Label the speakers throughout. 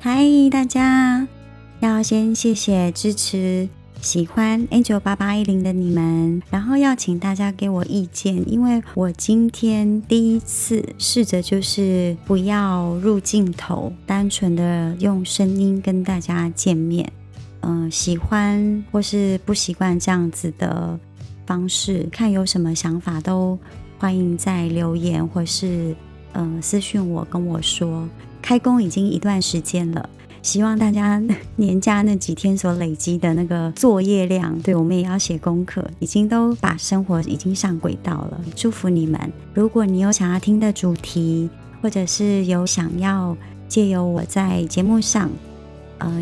Speaker 1: 嗨，大家，要先谢谢支持喜欢 Angel8810 的你们，然后要请大家给我意见，因为我今天第一次试着就是不要入镜头，单纯的用声音跟大家见面。喜欢或是不习惯这样子的方式，看有什么想法都欢迎在留言或是私讯我跟我说。开工已经一段时间了，希望大家年假那几天所累积的那个作业量，对，我们也要写功课，已经都把生活已经上轨道了。祝福你们！如果你有想要听的主题，或者是有想要借由我在节目上，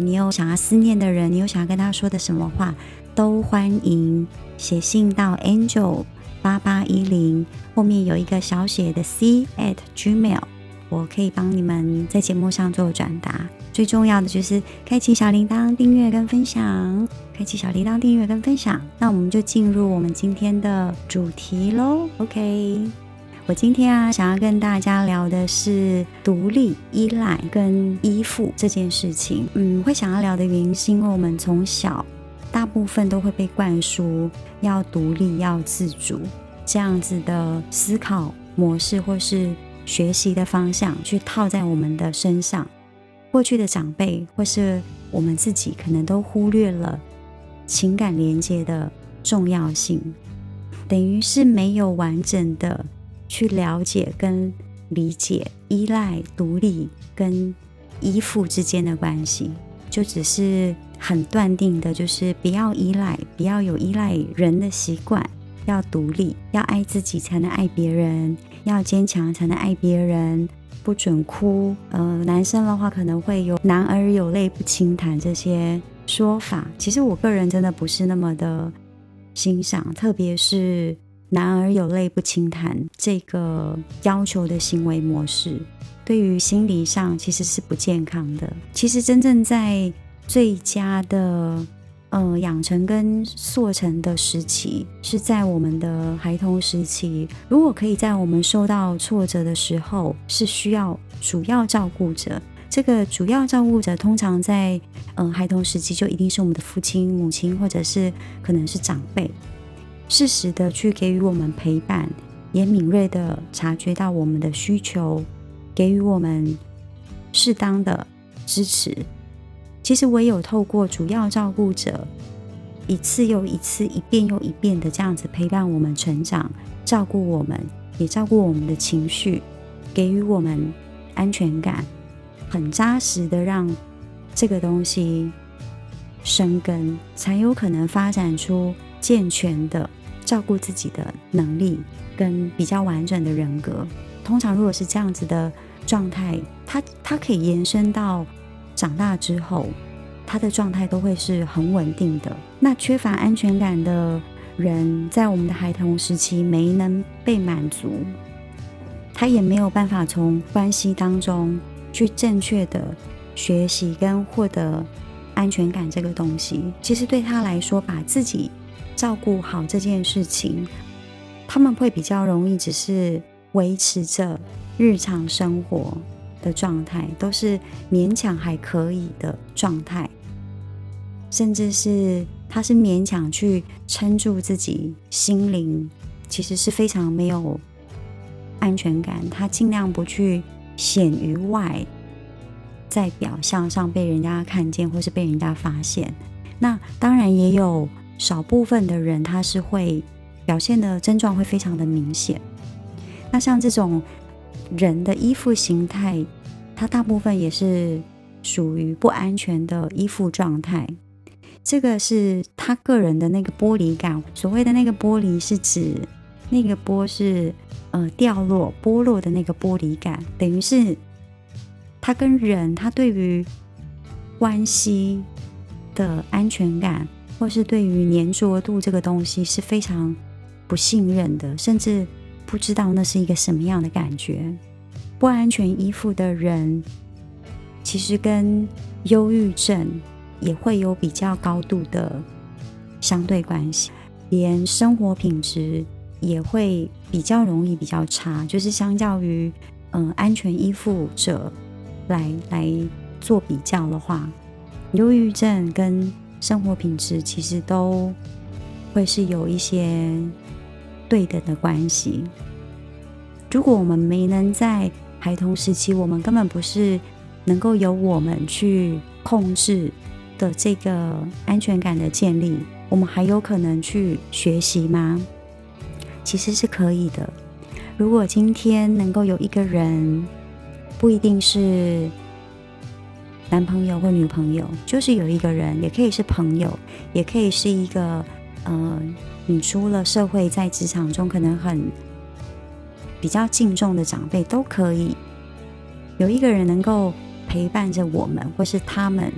Speaker 1: 你有想要思念的人，你有想要跟他说的什么话，都欢迎写信到 Angel8810 后面有一个小写的 c@gmail， 我可以帮你们在节目上做转达。最重要的就是开启小铃铛、订阅跟分享，开启小铃铛、订阅跟分享。那我们就进入我们今天的主题咯。 OK， 我今天想要跟大家聊的是独立、依赖跟依附这件事情。会想要聊的原因是因为我们从小大部分都会被灌输要独立、要自主这样子的思考模式或是学习的方向去套在我们的身上。过去的长辈或是我们自己可能都忽略了情感连接的重要性，等于是没有完整的去了解跟理解依赖、独立跟依附之间的关系，就只是很断定的就是不要依赖，不要有依赖人的习惯，要独立，要爱自己才能爱别人，要坚强才能爱别人，不准哭。男生的话可能会有男儿有泪不轻弹这些说法，其实我个人真的不是那么的欣赏，特别是男儿有泪不轻弹这个要求的行为模式，对于心理上其实是不健康的。其实真正在最佳的养成跟塑成的时期是在我们的孩童时期。如果可以在我们受到挫折的时候是需要主要照顾者，这个主要照顾者通常在孩童时期就一定是我们的父亲、母亲，或者是可能是长辈，适时的去给予我们陪伴，也敏锐的察觉到我们的需求，给予我们适当的支持。其实唯有透过主要照顾者一次又一次、一遍又一遍的这样子陪伴我们成长，照顾我们，也照顾我们的情绪，给予我们安全感，很扎实的让这个东西生根，才有可能发展出健全的照顾自己的能力跟比较完整的人格。通常如果是这样子的状态，它可以延伸到长大之后，他的状态都会是很稳定的。那缺乏安全感的人，在我们的孩童时期没能被满足，他也没有办法从关系当中去正确的学习跟获得安全感这个东西。其实对他来说，把自己照顾好这件事情，他们会比较容易只是维持着日常生活的状态，都是勉强还可以的状态，甚至是他是勉强去撑住自己心灵，其实是非常没有安全感。他尽量不去显于外，在表象上被人家看见或是被人家发现。那当然也有少部分的人，他是会表现的症状会非常的明显。那像这种人的依附形态，它大部分也是属于不安全的依附状态。这个是他个人的那个剥离感，所谓的那个剥离是指那个剥是掉落、剥落的那个剥离感，等于是他跟人，他对于关系的安全感，或是对于粘着度这个东西是非常不信任的，甚至不知道那是一个什么样的感觉。不安全依附的人，其实跟忧郁症也会有比较高度的相对关系，连生活品质也会比较容易比较差，就是相较于安全依附者来做比较的话，忧郁症跟生活品质其实都会是有一些对等的关系。如果我们没能在孩童时期，我们根本不是能够由我们去控制的这个安全感的建立，我们还有可能去学习吗？其实是可以的。如果今天能够有一个人，不一定是男朋友或女朋友，就是有一个人，也可以是朋友，也可以是一个你出了社会，在职场中可能很比较敬重的长辈都可以，有一个人能够陪伴着我们，或是他们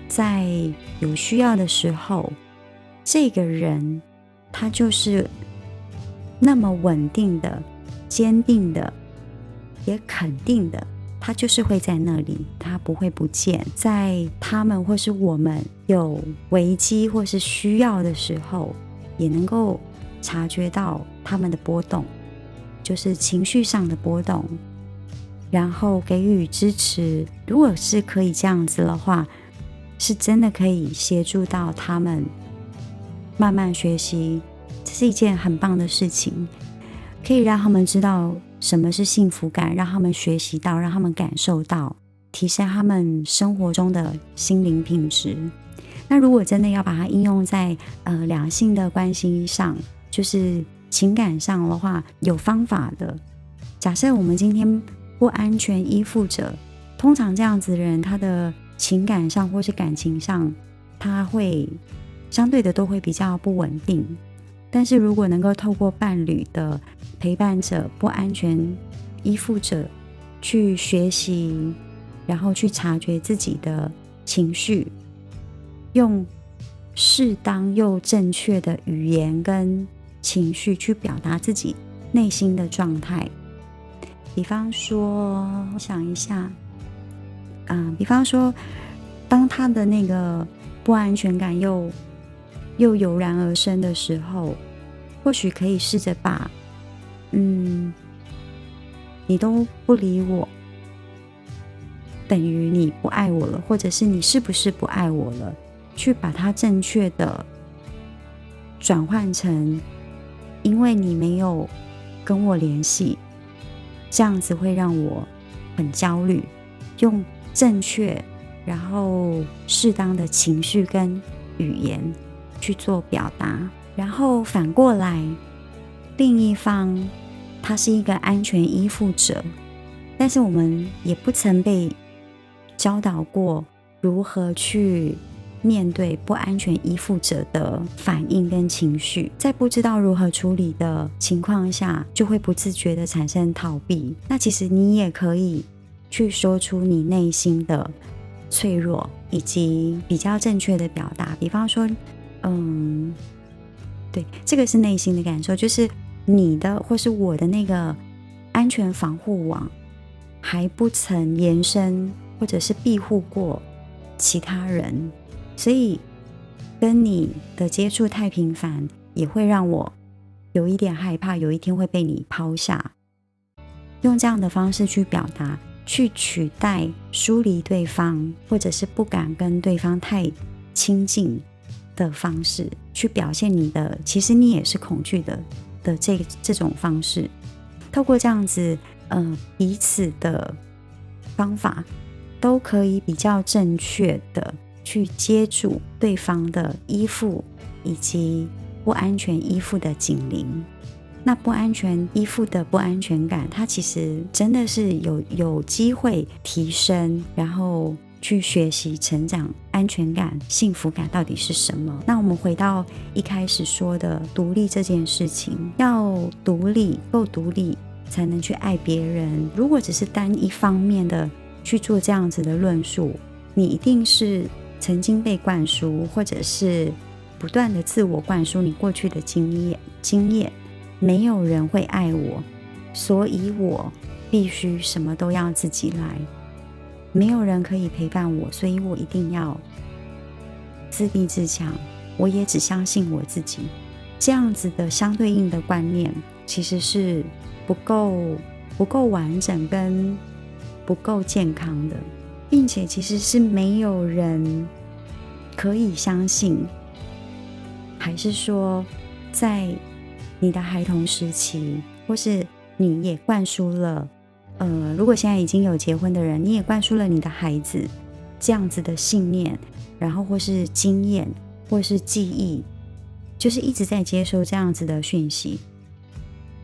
Speaker 1: 在有需要的时候，这个人他就是那么稳定的、坚定的，也肯定的，他就是会在那里，他不会不见。在他们或是我们有危机或是需要的时候，也能够察觉到他们的波动，就是情绪上的波动，然后给予支持。如果是可以这样子的话，是真的可以协助到他们慢慢学习，这是一件很棒的事情，可以让他们知道什么是幸福感，让他们学习到，让他们感受到，提升他们生活中的心灵品质。那如果真的要把它应用在两性的关系上，就是情感上的话，有方法的。假设我们今天不安全依附者，通常这样子的人，他的情感上或是感情上，他会相对的都会比较不稳定。但是如果能够透过伴侣的陪伴者、不安全依附者去学习，然后去察觉自己的情绪，用适当又正确的语言跟情绪去表达自己内心的状态。比方说，我想一下，比方说，当他的那个不安全感又油然而生的时候，或许可以试着把你都不理我，等于你不爱我了，或者是你是不是不爱我了，去把它正确的转换成因为你没有跟我联系，这样子会让我很焦虑。用正确然后适当的情绪跟语言去做表达，然后反过来，另一方他是一个安全依附者，但是我们也不曾被教导过如何去面对不安全依附者的反应跟情绪，在不知道如何处理的情况下，就会不自觉的产生逃避。那其实你也可以去说出你内心的脆弱，以及比较正确的表达。比方说对，这个是内心的感受，就是你的或是我的那个安全防护网还不曾延伸或者是庇护过其他人，所以跟你的接触太频繁，也会让我有一点害怕有一天会被你抛下。用这样的方式去表达，去取代疏离对方，或者是不敢跟对方太亲近的方式，去表现你的其实你也是恐惧的这种方式。透过这样子彼此的方法，都可以比较正确的去接住对方的依附以及不安全依附的警铃。那不安全依附的不安全感，它其实真的是有机会提升，然后去学习成长安全感、幸福感到底是什么。那我们回到一开始说的独立这件事情，要独立，够独立才能去爱别人。如果只是单一方面的去做这样子的论述，你一定是曾经被灌输，或者是不断的自我灌输你过去的经验。没有人会爱我，所以我必须什么都要自己来。没有人可以陪伴我，所以我一定要自立自强。我也只相信我自己。这样子的相对应的观念，其实是不够完整跟不够健康的。并且其实是没有人可以相信，还是说在你的孩童时期，或是你也灌输了如果现在已经有结婚的人，你也灌输了你的孩子这样子的信念，然后或是经验或是记忆，就是一直在接受这样子的讯息，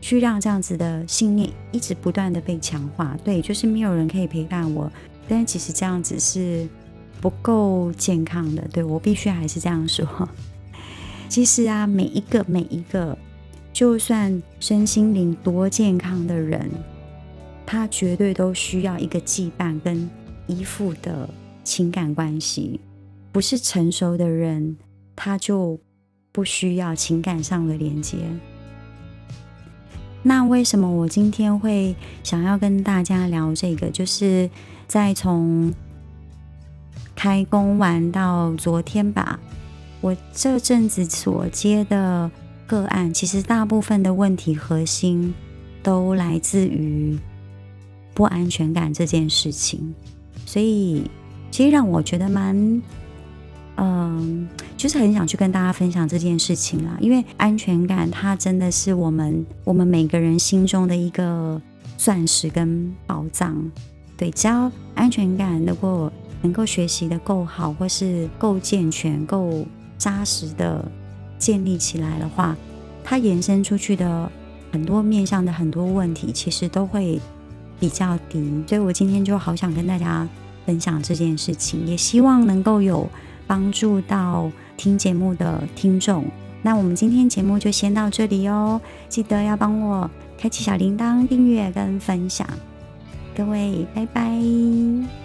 Speaker 1: 去让这样子的信念一直不断的被强化。对，就是没有人可以陪伴我，但其实这样子是不够健康的。对，我必须还是这样说。其实啊，每一个就算身心灵多健康的人，他绝对都需要一个羁绊跟依附的情感关系。不是成熟的人，他就不需要情感上的连接。那为什么我今天会想要跟大家聊这个？就是在从开工完到昨天吧，我这阵子所接的个案，其实大部分的问题核心都来自于不安全感这件事情。所以其实让我觉得就是很想去跟大家分享这件事情啦。因为安全感它真的是我们每个人心中的一个钻石跟宝藏。对，只要安全感如果能够学习的够好，或是够健全够扎实的建立起来的话，它延伸出去的很多面向的很多问题其实都会比较低。所以我今天就好想跟大家分享这件事情，也希望能够有帮助到听节目的听众。那我们今天节目就先到这里哦，记得要帮我开启小铃铛、订阅跟分享。各位，拜拜。